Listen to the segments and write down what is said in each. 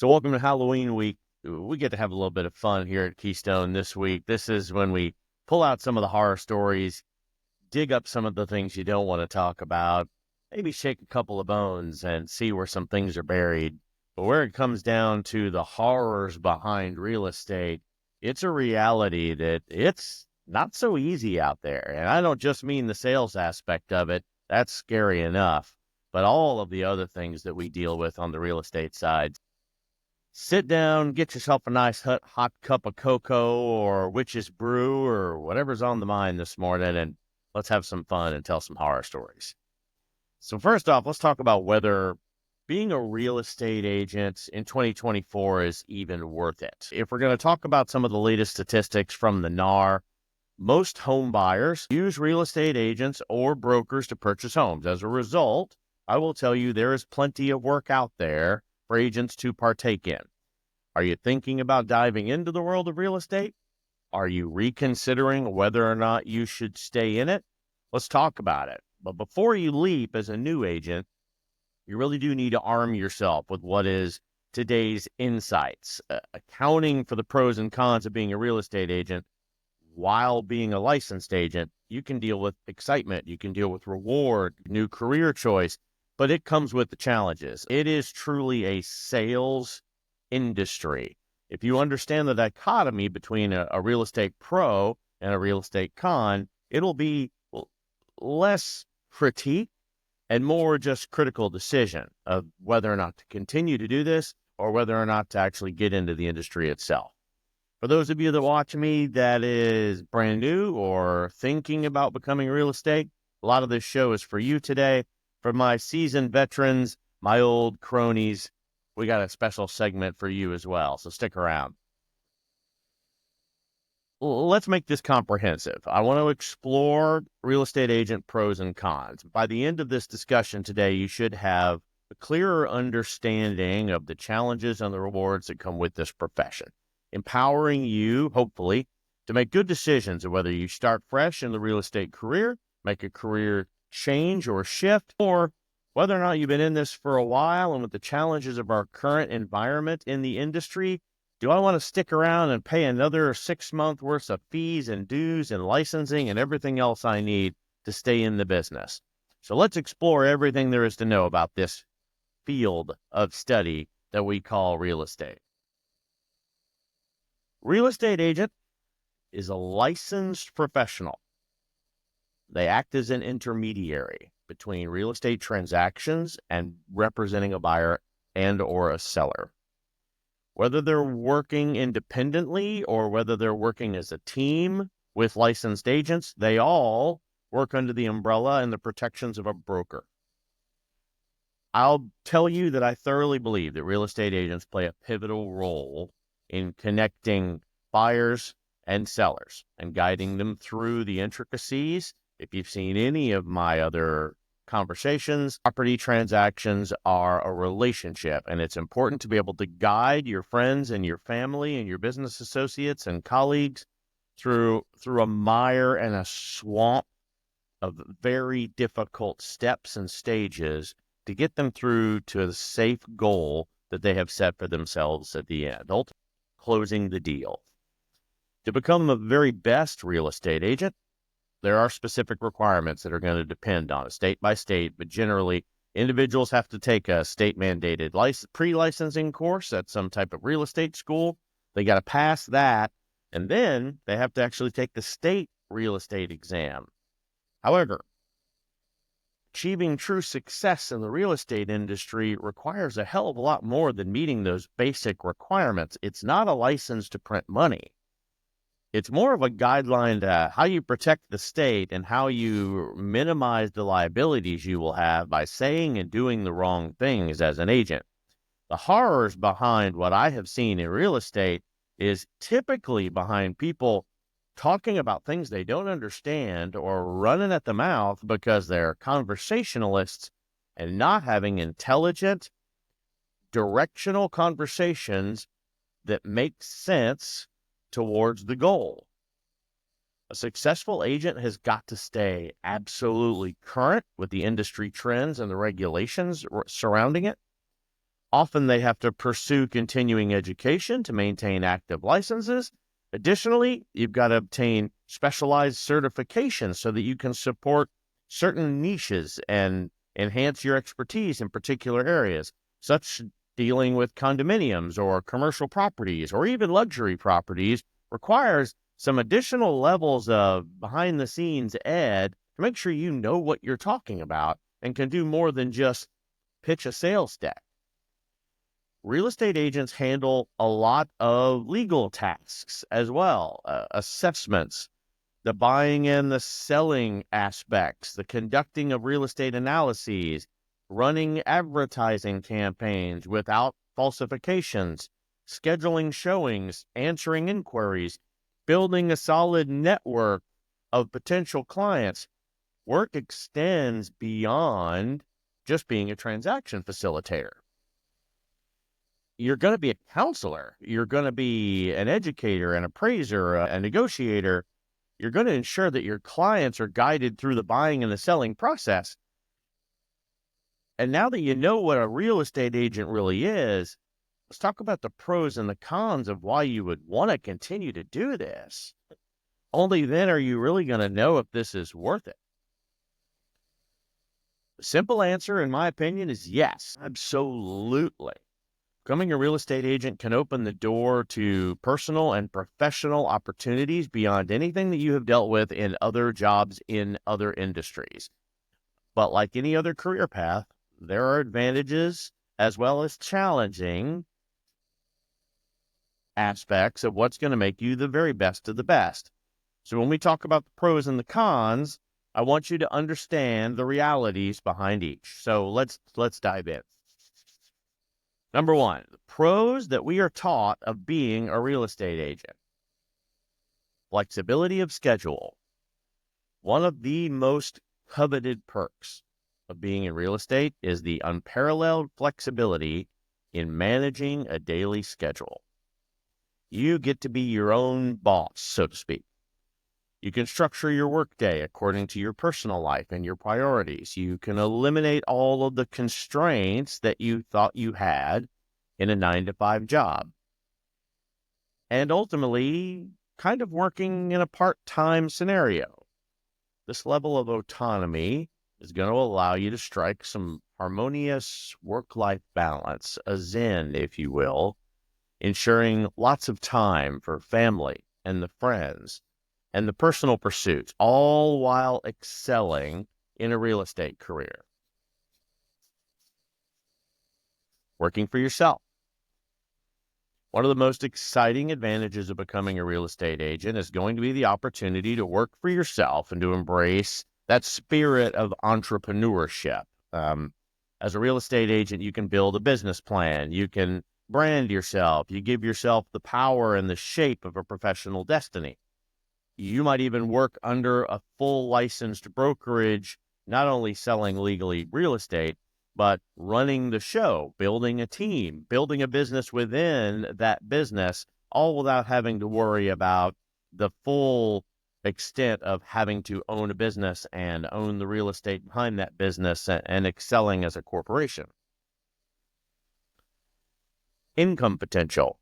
So welcome to Halloween week. We get to have a little bit of fun here at Keystone this week. This is when we pull out some of the horror stories, dig up some of the things you don't want to talk about, maybe shake a couple of bones and see where some things are buried. But where it comes down to the horrors behind real estate, it's a reality that it's not so easy out there. And I don't just mean the sales aspect of it. That's scary enough. But all of the other things that we deal with on the real estate side. Sit down, get yourself a nice hot cup of cocoa or witch's brew or whatever's on the mind this morning, and let's have some fun and tell some horror stories. So first off, let's talk about whether being a real estate agent in 2024 is even worth it. If we're going to talk about some of the latest statistics from the NAR, most home buyers use real estate agents or brokers to purchase homes. As a result, I will tell you there is plenty of work out there for agents to partake in. Are you thinking about diving into the world of real estate? Are you reconsidering whether or not you should stay in it? Let's talk about it. But before you leap as a new agent, you really do need to arm yourself with what is today's insights, accounting for the pros and cons of being a real estate agent. While being a licensed agent, you can deal with excitement, you can deal with reward, new career choice, but it comes with the challenges. It is truly a sales industry. If you understand the dichotomy between a real estate pro and a real estate con, it'll be less critique and more just critical decision of whether or not to continue to do this or whether or not to actually get into the industry itself. For those of you that watch me that is brand new or thinking about becoming real estate, a lot of this show is for you today. For my seasoned veterans, my old cronies, we got a special segment for you as well, so stick around. Let's make this comprehensive. I want to explore real estate agent pros and cons. By the end of this discussion today, you should have a clearer understanding of the challenges and the rewards that come with this profession, empowering you, hopefully, to make good decisions of whether you start fresh in the real estate career, make a career change or shift, or whether or not you've been in this for a while and with the challenges of our current environment in the industry, do I want to stick around and pay another 6 months worth of fees and dues and licensing and everything else I need to stay in the business? So let's explore everything there is to know about this field of study that we call real estate. Real estate agent is a licensed professional. They act as an intermediary between real estate transactions and representing a buyer and or a seller. Whether they're working independently or whether they're working as a team with licensed agents, they all work under the umbrella and the protections of a broker. I'll tell you that I thoroughly believe that real estate agents play a pivotal role in connecting buyers and sellers and guiding them through the intricacies. If you've seen any of my other conversations, property transactions are a relationship, and it's important to be able to guide your friends and your family and your business associates and colleagues through a mire and a swamp of very difficult steps and stages to get them through to a safe goal that they have set for themselves at the end, ultimately closing the deal. To become the very best real estate agent, there are specific requirements that are going to depend on it, state by state, but generally individuals have to take a state-mandated pre-licensing course at some type of real estate school. They got to pass that, and then they have to actually take the state real estate exam. However, achieving true success in the real estate industry requires a hell of a lot more than meeting those basic requirements. It's not a license to print money. It's more of a guideline to how you protect the state and how you minimize the liabilities you will have by saying and doing the wrong things as an agent. The horrors behind what I have seen in real estate is typically behind people talking about things they don't understand or running at the mouth because they're conversationalists and not having intelligent, directional conversations that make sense towards the goal. A successful agent has got to stay absolutely current with the industry trends and the regulations surrounding it. Often they have to pursue continuing education to maintain active licenses. Additionally, you've got to obtain specialized certifications so that you can support certain niches and enhance your expertise in particular areas, such dealing with condominiums or commercial properties or even luxury properties requires some additional levels of behind-the-scenes ed to make sure you know what you're talking about and can do more than just pitch a sales deck. Real estate agents handle a lot of legal tasks as well, assessments, the buying and the selling aspects, the conducting of real estate analyses, running advertising campaigns without falsifications, scheduling showings, answering inquiries, building a solid network of potential clients. Work extends beyond just being a transaction facilitator. You're going to be a counselor. You're going to be an educator, an appraiser, a negotiator. You're going to ensure that your clients are guided through the buying and the selling process. And now that you know what a real estate agent really is, let's talk about the pros and the cons of why you would want to continue to do this. Only then are you really going to know if this is worth it. The simple answer, in my opinion, is yes, absolutely. Becoming a real estate agent can open the door to personal and professional opportunities beyond anything that you have dealt with in other jobs in other industries. But like any other career path, there are advantages as well as challenging aspects of what's going to make you the very best of the best. So when we talk about the pros and the cons, I want you to understand the realities behind each. So let's dive in. Number one, the pros that we are taught of being a real estate agent. Flexibility of schedule. One of the most coveted perks of being in real estate is the unparalleled flexibility in managing a daily schedule. You get to be your own boss, so to speak. You can structure your workday according to your personal life and your priorities. You can eliminate all of the constraints that you thought you had in a 9-to-5 job. And ultimately, kind of working in a part-time scenario. This level of autonomy is going to allow you to strike some harmonious work-life balance, a zen, if you will, ensuring lots of time for family and the friends and the personal pursuits, all while excelling in a real estate career. Working for yourself. One of the most exciting advantages of becoming a real estate agent is going to be the opportunity to work for yourself and to embrace that spirit of entrepreneurship. As a real estate agent, you can build a business plan. You can brand yourself. You give yourself the power and the shape of a professional destiny. You might even work under a full licensed brokerage, not only selling legally real estate, but running the show, building a team, building a business within that business, all without having to worry about the full extent of having to own a business and own the real estate behind that business and excelling as a corporation. Income potential.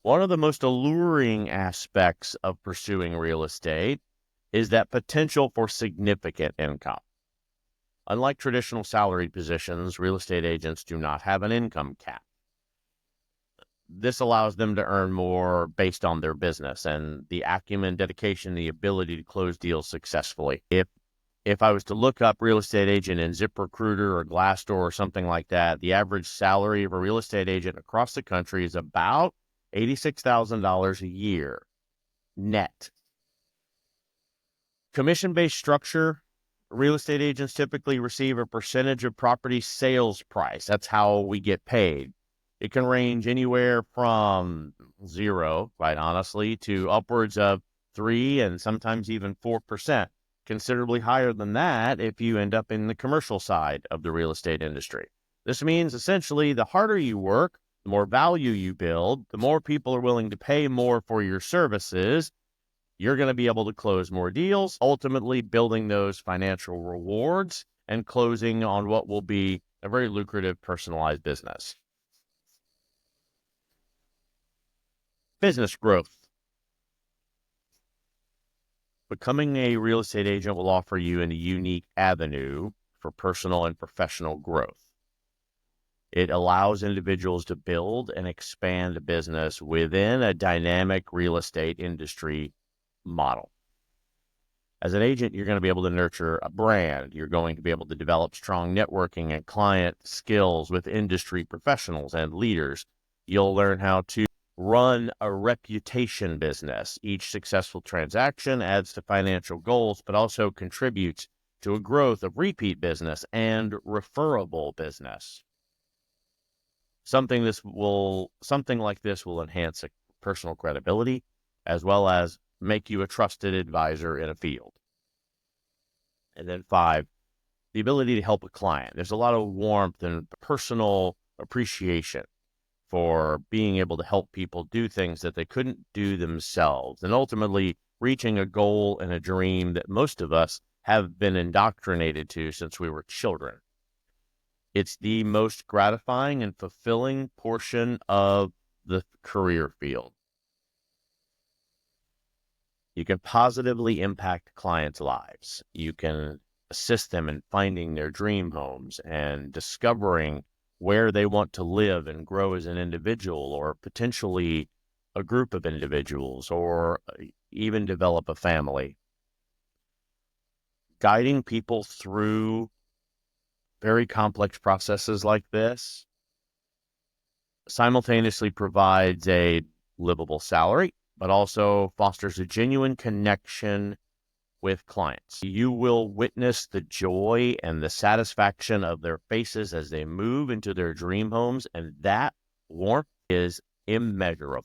One of the most alluring aspects of pursuing real estate is that potential for significant income. Unlike traditional salaried positions, real estate agents do not have an income cap. This allows them to earn more based on their business and the acumen, dedication, the ability to close deals successfully. If I was to look up real estate agent in ZipRecruiter or Glassdoor or something like that, the average salary of a real estate agent across the country is about $86,000 a year net. Commission-based structure. Real estate agents typically receive a percentage of property sales price. That's how we get paid. It can range anywhere from 0, quite honestly, to upwards of 3 and sometimes even 4%. Considerably higher than that if you end up in the commercial side of the real estate industry. This means essentially the harder you work, the more value you build, the more people are willing to pay more for your services. You're going to be able to close more deals, ultimately building those financial rewards and closing on what will be a very lucrative personalized business. Business growth. Becoming a real estate agent will offer you a unique avenue for personal and professional growth. It allows individuals to build and expand a business within a dynamic real estate industry model. As an agent, you're going to be able to nurture a brand. You're going to be able to develop strong networking and client skills with industry professionals and leaders. You'll learn how to run a reputation business. Each successful transaction adds to financial goals, but also contributes to a growth of repeat business and referable business. Something like this will enhance personal credibility, as well as make you a trusted advisor in a field. And then 5, the ability to help a client. There's a lot of warmth and personal appreciation for being able to help people do things that they couldn't do themselves, and ultimately reaching a goal and a dream that most of us have been indoctrinated to since we were children. It's the most gratifying and fulfilling portion of the career field. You can positively impact clients' lives. You can assist them in finding their dream homes and discovering where they want to live and grow as an individual, or potentially a group of individuals, or even develop a family. Guiding people through very complex processes like this simultaneously provides a livable salary, but also fosters a genuine connection with clients. You will witness the joy and the satisfaction of their faces as they move into their dream homes, and that warmth is immeasurable.